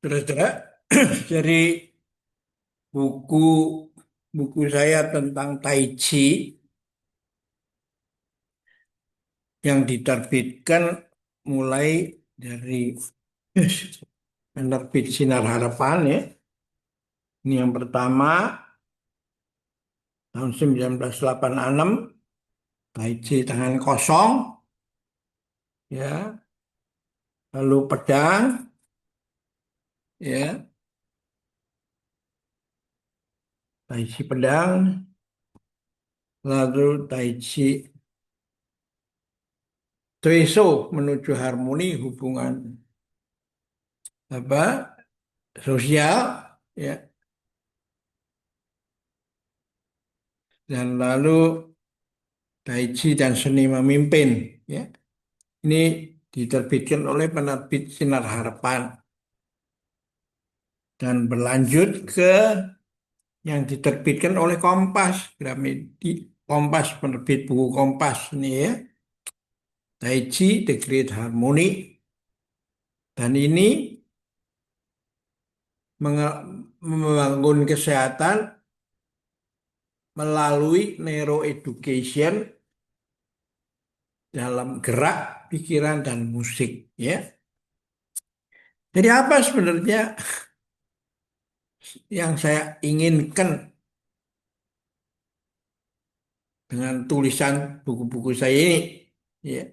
Saudara-saudara, dari buku buku saya tentang Tai Chi yang diterbitkan mulai dari penerbit Sinar Harapan ya. Ini yang pertama tahun 1986, Tai Chi tangan kosong ya, lalu pedang ya, Tai Chi pedang, lalu Tai Chi Tueso menuju harmoni hubungan apa sosial ya, dan lalu Tai Chi dan seni memimpin ya. Ini diterbitkan oleh penerbit Sinar Harapan dan berlanjut ke yang diterbitkan oleh Kompas, Gramedia Kompas, penerbit buku Kompas ini ya. Tai Chi The Great Harmony, dan ini membangun kesehatan melalui neuroeducation dalam gerak, pikiran, dan musik ya. Jadi apa sebenarnya yang saya inginkan dengan tulisan buku-buku saya ini ya.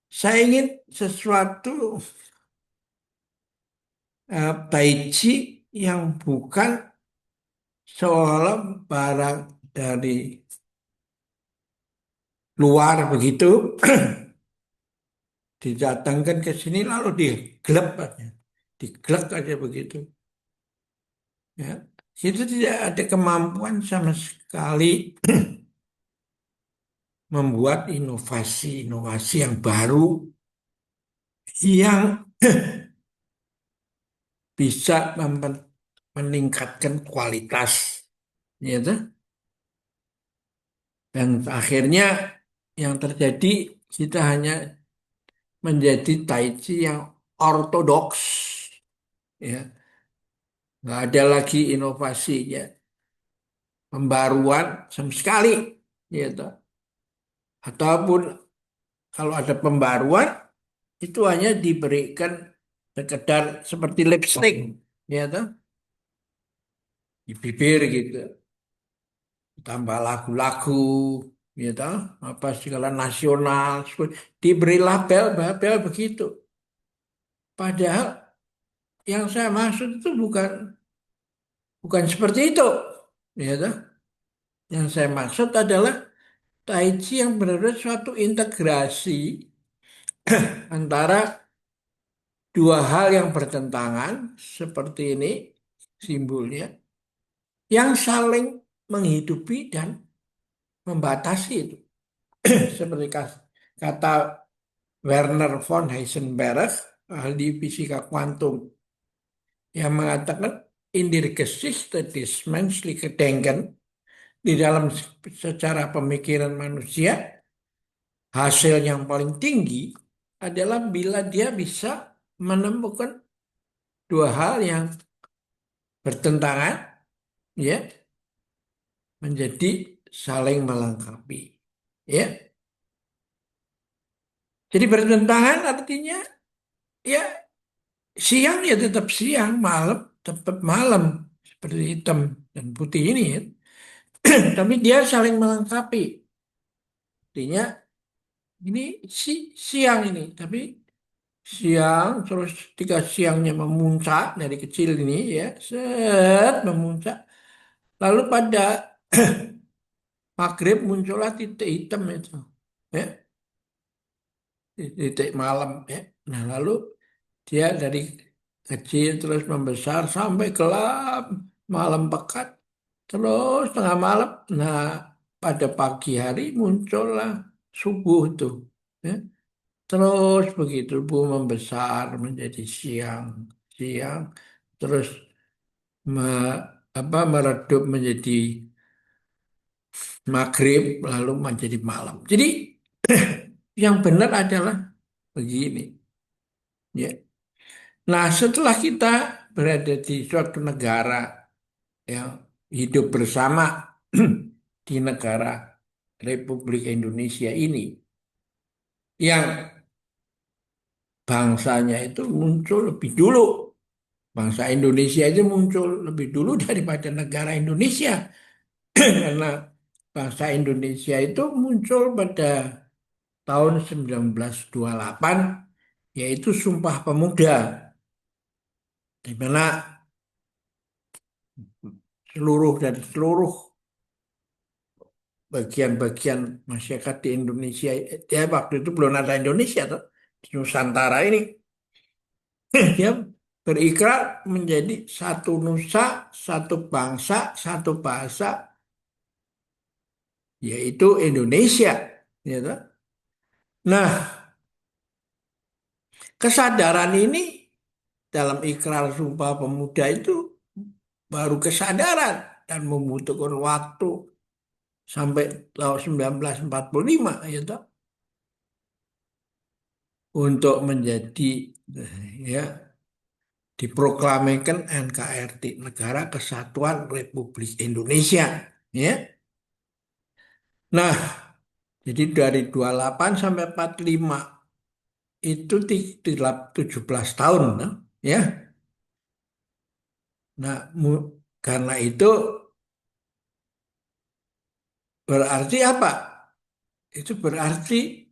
Saya ingin sesuatu Tai Chi yang bukan seolah barang dari luar begitu didatangkan ke sini lalu diglek aja, diglek aja begitu ya. Itu tidak ada kemampuan sama sekali membuat inovasi-inovasi yang baru yang bisa meningkatkan kualitas gitu. Dan akhirnya yang terjadi kita hanya menjadi Tai Chi yang ortodoks ya, nggak ada lagi inovasinya, pembaruan sama sekali gitu. Ataupun kalau ada pembaruan itu hanya diberikan sekedar seperti lipstick gitu di bibir gitu, tambah lagu-lagu gitu, apa segala nasional, diberi label begitu. Padahal yang saya maksud itu bukan bukan seperti itu. Ya, toh. Yang saya maksud adalah Tai Chi yang benar-benar suatu integrasi antara dua hal yang bertentangan seperti ini simbolnya, yang saling menghidupi dan membatasi itu. Seperti kata Werner von Heisenberg, ahli fisika kuantum, yang mengatakan in der Geschichte des menschlichen Denken, di dalam secara pemikiran manusia, hasil yang paling tinggi adalah bila dia bisa menemukan dua hal yang bertentangan, ya, menjadi saling melengkapi. Ya, jadi bertentangan artinya ya siang ya tetap siang, malam tetap malam, seperti hitam dan putih ini ya. Tapi dia saling melengkapi. Artinya ini siang ini, tapi siang terus ketika siangnya memuncak dari kecil ini ya, set memuncak. Lalu pada maghrib muncullah titik hitam itu, ya, titik malam ya. Nah lalu dia dari kecil terus membesar sampai gelap, malam pekat, terus tengah malam. Nah pada pagi hari muncullah subuh tuh. Ya. Terus begitu Bu membesar menjadi siang, siang, terus me- meredup menjadi maghrib, lalu menjadi malam. Jadi yang benar adalah begini, ya. Nah, setelah kita berada di suatu negara yang hidup bersama di negara Republik Indonesia ini, yang bangsanya itu muncul lebih dulu. Bangsa Indonesia itu muncul lebih dulu daripada negara Indonesia. Karena bangsa Indonesia itu muncul pada tahun 1928, yaitu Sumpah Pemuda, di mana seluruh bagian-bagian masyarakat di Indonesia, ya waktu itu belum ada Indonesia tuh, di Nusantara ini, dia berikrar menjadi satu nusa, satu bangsa, satu bahasa, yaitu Indonesia. Gitu. Nah, kesadaran ini dalam ikrar Sumpah Pemuda itu baru kesadaran dan membutuhkan waktu sampai tahun 1945 gitu, untuk menjadi ya diproklamirkan NKRI, Negara Kesatuan Republik Indonesia, ya. Nah, jadi dari 28 sampai 45 itu 17 tahun, nah, ya. Nah, karena itu berarti apa? Itu berarti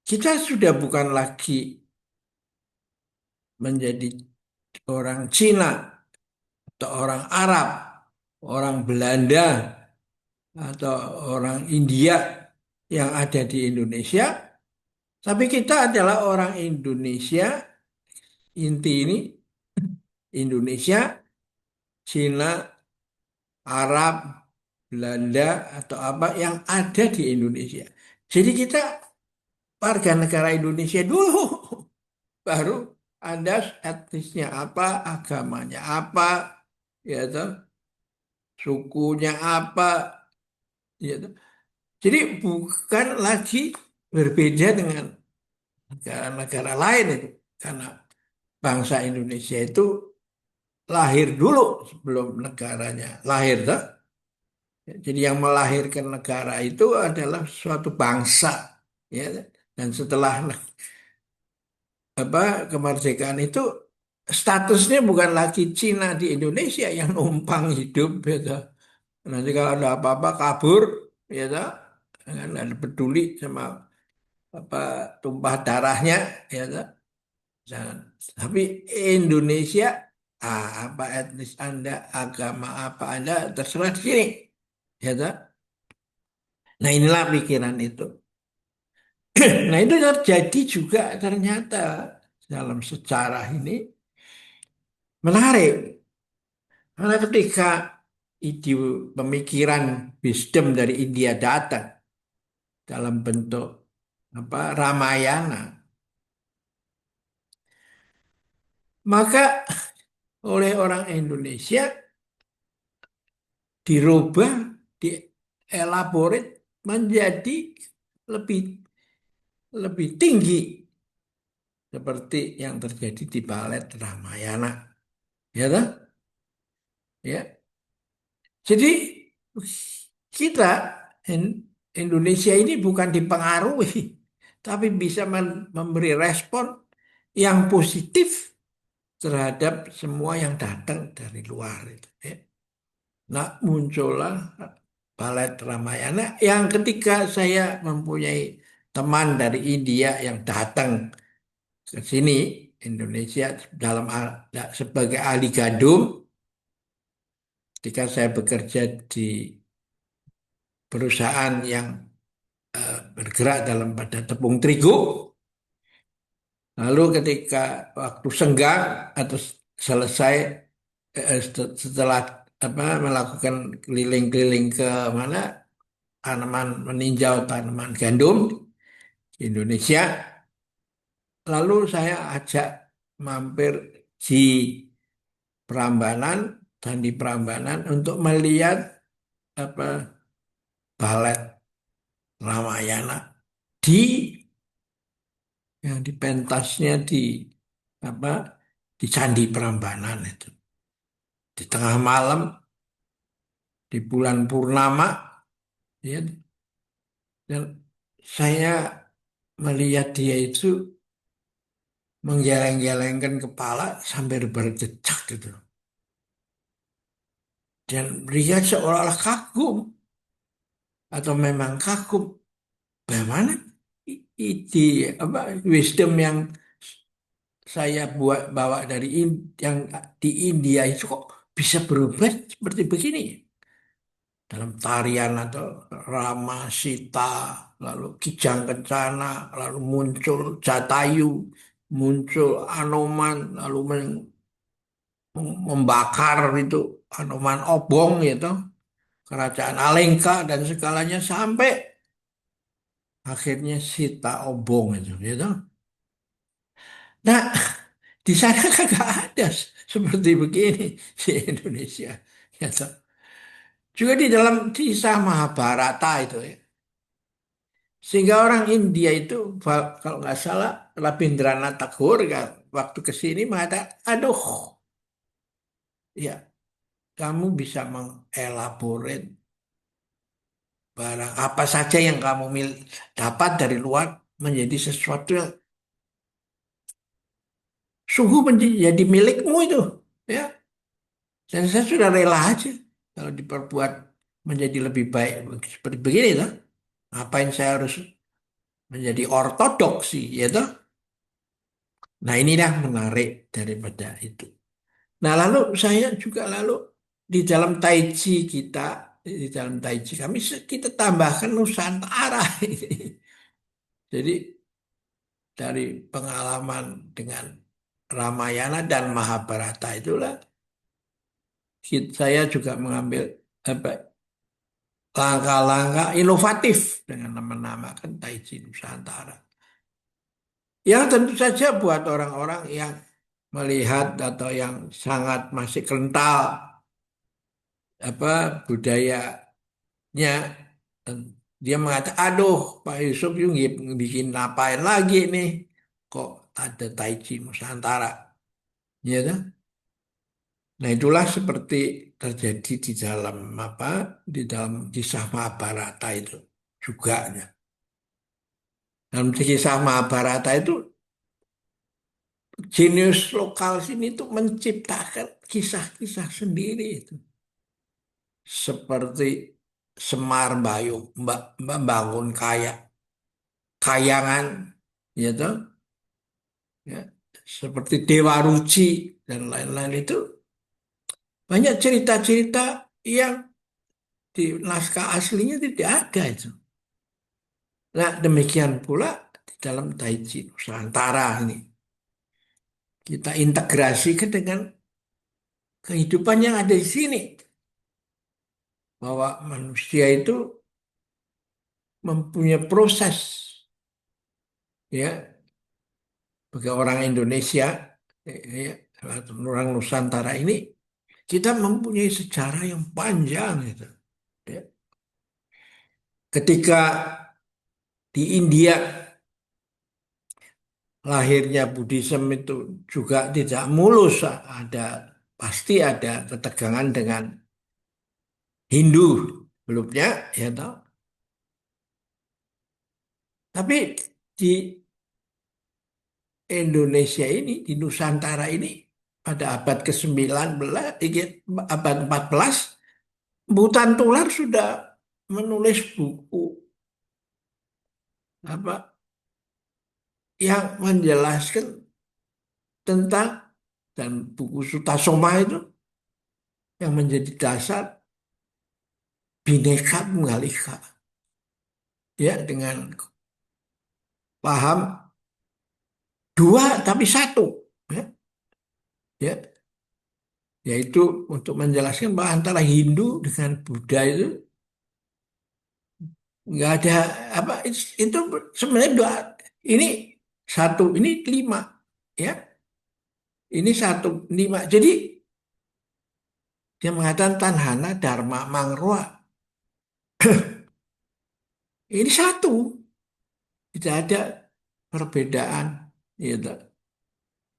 kita sudah bukan lagi menjadi orang Cina atau orang Arab, orang Belanda atau orang India yang ada di Indonesia, tapi kita adalah orang Indonesia, inti ini Indonesia, Cina, Arab, Belanda atau apa yang ada di Indonesia. Jadi kita warga negara Indonesia dulu, baru ada etnisnya apa, agamanya apa, ya toh, sukunya apa, ya toh. Jadi bukan lagi berbeda dengan negara-negara lain itu, karena bangsa Indonesia itu lahir dulu sebelum negaranya lahir, toh. Jadi yang melahirkan negara itu adalah suatu bangsa, ya. Dan setelah apa kemerdekaan itu statusnya bukan lagi Cina di Indonesia yang numpang hidup, gitu. Nanti kalau ada apa-apa kabur, ya toh, kan ada peduli sama apa tumpah darahnya, ya toh. Jangan. Tapi Indonesia, apa etnis Anda, agama apa Anda, terserah di sini, ya toh. Nah, inilah pikiran itu. Nah, itu terjadi juga ternyata dalam sejarah ini menarik. Karena ketika ide pemikiran wisdom dari India datang dalam bentuk apa Ramayana, maka oleh orang Indonesia dirubah, dielaborate menjadi lebih lebih tinggi seperti yang terjadi di balet Ramayana, ya toh? Ya. Jadi kita Indonesia ini bukan dipengaruhi, tapi bisa memberi respon yang positif terhadap semua yang datang dari luar itu, ya. Nah, muncullah Balet Ramayana yang ketika saya mempunyai teman dari India yang datang ke sini Indonesia sebagai ahli gandum, ketika saya bekerja di perusahaan yang bergerak dalam pada tepung terigu. Lalu ketika waktu senggang atau selesai, setelah apa melakukan keliling-keliling ke mana tanaman meninjau tanaman gandum di Indonesia, lalu saya ajak mampir di Prambanan, dan di Prambanan untuk melihat apa balet Ramayana di yang di pentasnya di apa di Candi Prambanan itu di tengah malam di bulan purnama ya dan saya melihat dia itu menggeleng-gelengkan kepala sambil berjejak gitu dan dia seolah-olah kagum atau memang kagum bagaimana ide apa wisdom yang saya buat bawa dari yang di India itu kok bisa berubah seperti begini dalam tarian atau Rama Sita lalu Kijang Kencana lalu muncul Jatayu muncul Anoman lalu membakar itu Anoman Obong gitu kerajaan Alengka dan segalanya sampai akhirnya Sita Obong itu gitu. Nah, di sana kagak ada seperti begini di Indonesia. Gitu. Juga di dalam kisah Mahabharata itu ya. Sehingga orang India itu kalau nggak salah Rabindranath Tagore kan, waktu ke sini mengatakan, aduh, ya kamu bisa mengelaborate barang apa saja yang kamu dapat dari luar menjadi sesuatu yang sungguh menjadi milikmu itu. Ya, dan saya sudah rela aja kalau diperbuat menjadi lebih baik seperti begini lah. Ngapain saya harus menjadi ortodoksi, ya toh? Nah, inilah menarik daripada itu. Nah, lalu saya juga lalu di dalam Tai Chi kita, di dalam Tai Chi kami kita tambahkan Nusantara. Jadi dari pengalaman dengan Ramayana dan Mahabharata itulah saya juga mengambil apa langkah-langkah inovatif dengan menamakan Tai Chi Nusantara. Yang tentu saja buat orang-orang yang melihat atau yang sangat masih kental apa budayanya, dan dia mengatakan, aduh Pak Yusuf you bikin ngapain lagi nih? Kok ada Tai Chi Nusantara? Ya, kan? Nah itulah seperti terjadi di dalam apa? Di dalam kisah Mahabharata itu juga. Ya. Dalam kisah Mahabharata itu jenius lokal sini tuh menciptakan kisah-kisah sendiri itu. Seperti Semar Bayung, membangun kayangan, ya toh, ya. Seperti Dewa Ruci dan lain-lain itu banyak cerita-cerita yang di naskah aslinya tidak ada itu. Nah, demikian pula di dalam Taiji Nusantara ini. Kita integrasikan dengan kehidupan yang ada di sini. Bahwa manusia itu mempunyai proses ya bagi orang Indonesia ya, atau orang Nusantara ini kita mempunyai sejarah yang panjang gitu ya. Ketika di India lahirnya Buddhism itu juga tidak mulus ada pasti ada ketegangan dengan Hindu sebelumnya ya toh. Tapi di Indonesia ini di Nusantara ini pada abad ke-19 abad 14 Butan Tular sudah menulis buku apa yang menjelaskan tentang dan buku Sutasoma itu yang menjadi dasar Bhinneka Tunggal Ika ya dengan paham dua tapi satu ya, ya yaitu untuk menjelaskan bahwa antara Hindu dengan Buddha itu nggak ada apa itu sebenarnya dua ini satu ini lima ya ini satu lima jadi dia mengatakan Tanhana Dharma Mangroa ini satu tidak ada perbedaan gitu.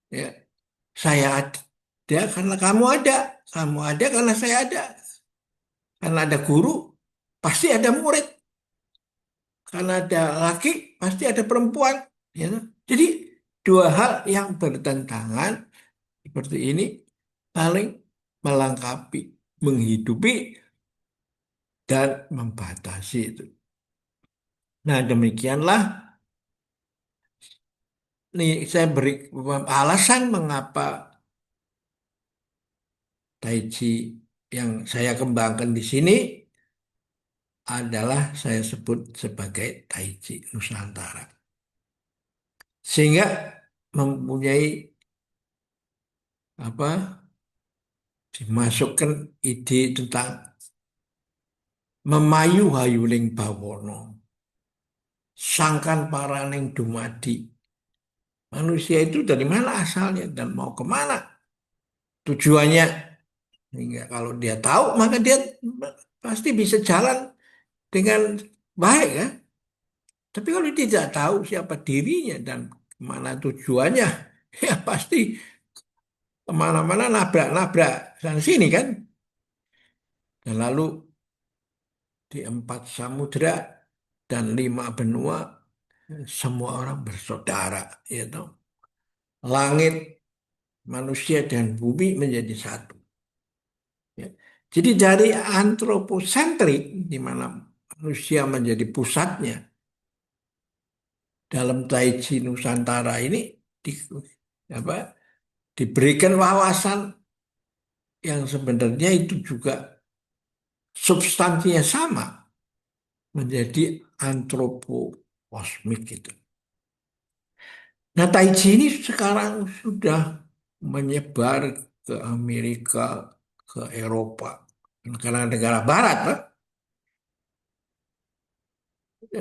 Ya, saya ada karena kamu ada karena saya ada, karena ada guru pasti ada murid, karena ada laki pasti ada perempuan. Ya, toh. Jadi dua hal yang bertentangan seperti ini paling melengkapi, menghidupi dan membatasi itu. Nah, demikianlah nih saya beri alasan mengapa Tai Chi yang saya kembangkan di sini adalah saya sebut sebagai Tai Chi Nusantara. Sehingga mempunyai apa dimasukkan ide tentang memayu hayuling bawono, sangkan paraning dumadi. Manusia itu dari mana asalnya dan mau kemana tujuannya. Sehingga kalau dia tahu maka dia pasti bisa jalan dengan baik kan. Tapi kalau dia tidak tahu siapa dirinya dan mana tujuannya, ya pasti kemana-mana nabrak-nabrak sana sini kan. Dan lalu di empat samudera dan lima benua semua orang bersaudara, ya toh. Langit, manusia dan bumi menjadi satu. Ya. Jadi dari antroposentrik di mana manusia menjadi pusatnya dalam Tai Chi Nusantara ini di, apa, diberikan wawasan yang sebenarnya itu juga substansinya sama menjadi antropokosmik gitu. Nah, Tai Chi ini sekarang sudah menyebar ke Amerika, ke Eropa, negara-negara Barat, Pak.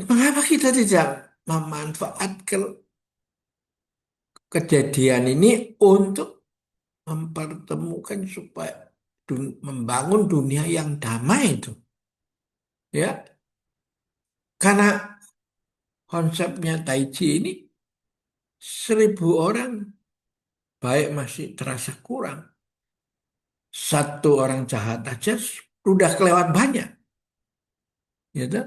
Mengapa kita tidak memanfaatkan kejadian ini untuk mempertemukan supaya membangun dunia yang damai itu, ya? Karena konsepnya Tai Chi ini 1.000 orang baik masih terasa kurang. Satu orang jahat aja sudah kelewat banyak. Gitu.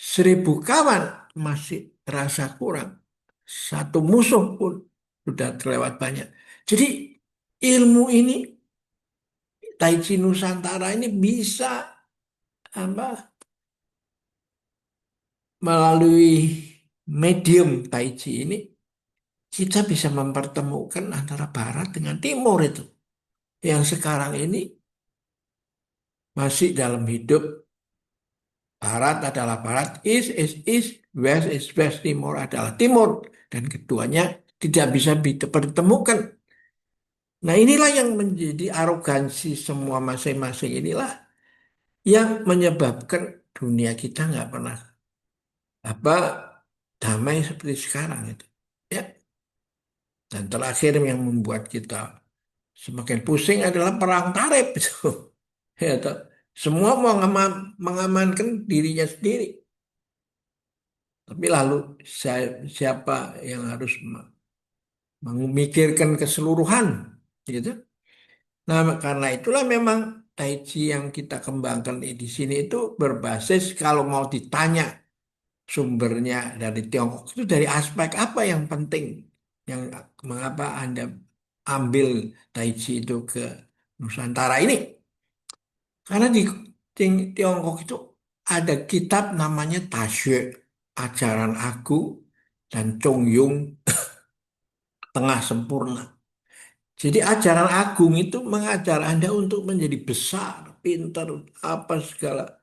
1.000 kawan masih terasa kurang. Satu musuh pun sudah terlewat banyak. Jadi ilmu ini, Tai Chi Nusantara ini bisa apa, melalui medium Tai Chi ini kita bisa mempertemukan antara Barat dengan Timur itu. Yang sekarang ini masih dalam hidup Barat adalah Barat, East, West is West, Timur adalah Timur. Dan keduanya tidak bisa dipertemukan. Nah inilah yang menjadi arogansi semua masing-masing inilah yang menyebabkan dunia kita nggak pernah apa damai seperti sekarang itu. Ya. Dan terakhir yang membuat kita semakin pusing adalah perang tarif itu. Ya, toh. Semua mau mengamankan dirinya sendiri. Tapi lalu siapa yang harus memikirkan keseluruhan, gitu. Nah, karena itulah memang Tai Chi yang kita kembangkan di sini itu berbasis kalau mau ditanya sumbernya dari Tiongkok itu dari aspek apa yang penting, yang mengapa Anda ambil Tai Chi itu ke Nusantara ini? Karena di Tiongkok itu ada kitab namanya Taxue, Ajaran Aku dan Chong Yung Tengah Sempurna. Jadi ajaran agung itu mengajar Anda untuk menjadi besar, pintar, apa segala.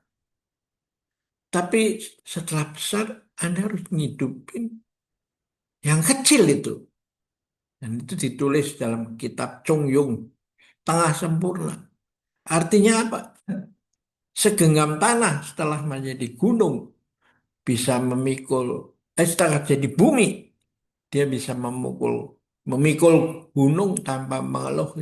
Tapi setelah besar, Anda harus ngidupin yang kecil itu. Dan itu ditulis dalam kitab Chong Yung, Tengah Sempurna. Artinya apa? Segenggam tanah setelah menjadi gunung, bisa memikul, setelah jadi bumi, dia bisa memikul gunung tanpa mengeluh.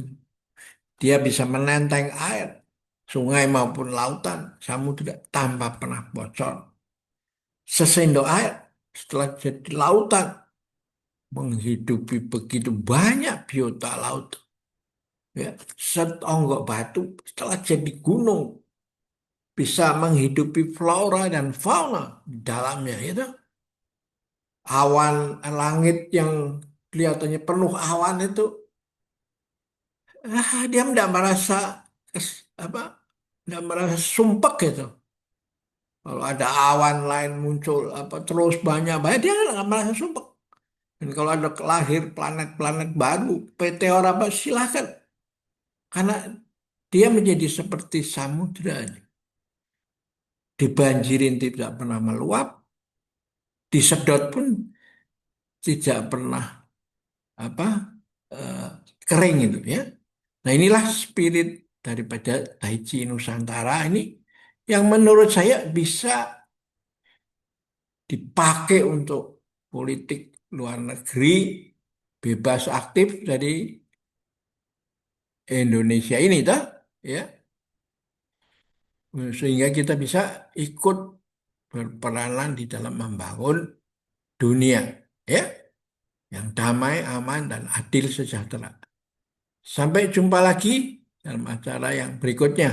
Dia bisa menenteng air, sungai maupun lautan, samudra tanpa pernah bocor. Sesendok air setelah jadi lautan menghidupi begitu banyak biota laut. Ya, setonggok batu setelah jadi gunung bisa menghidupi flora dan fauna di dalamnya itu. Awan langit yang kelihatannya penuh awan itu, dia tidak merasa apa, tidak merasa sumpek gitu. Kalau ada awan lain muncul apa terus banyak banyak dia nggak merasa sumpek. Dan kalau ada lahir planet-planet baru, meteor apa silahkan. Karena dia menjadi seperti samudra. Dibanjirin tidak pernah meluap, disedot pun tidak pernah apa eh, kering itu ya. Nah inilah spirit daripada Daichi Nusantara ini yang menurut saya bisa dipakai untuk politik luar negeri bebas aktif dari Indonesia ini toh ya. Sehingga kita bisa ikut berperanan di dalam membangun dunia ya yang damai, aman dan adil sejahtera. Sampai jumpa lagi dalam acara yang berikutnya.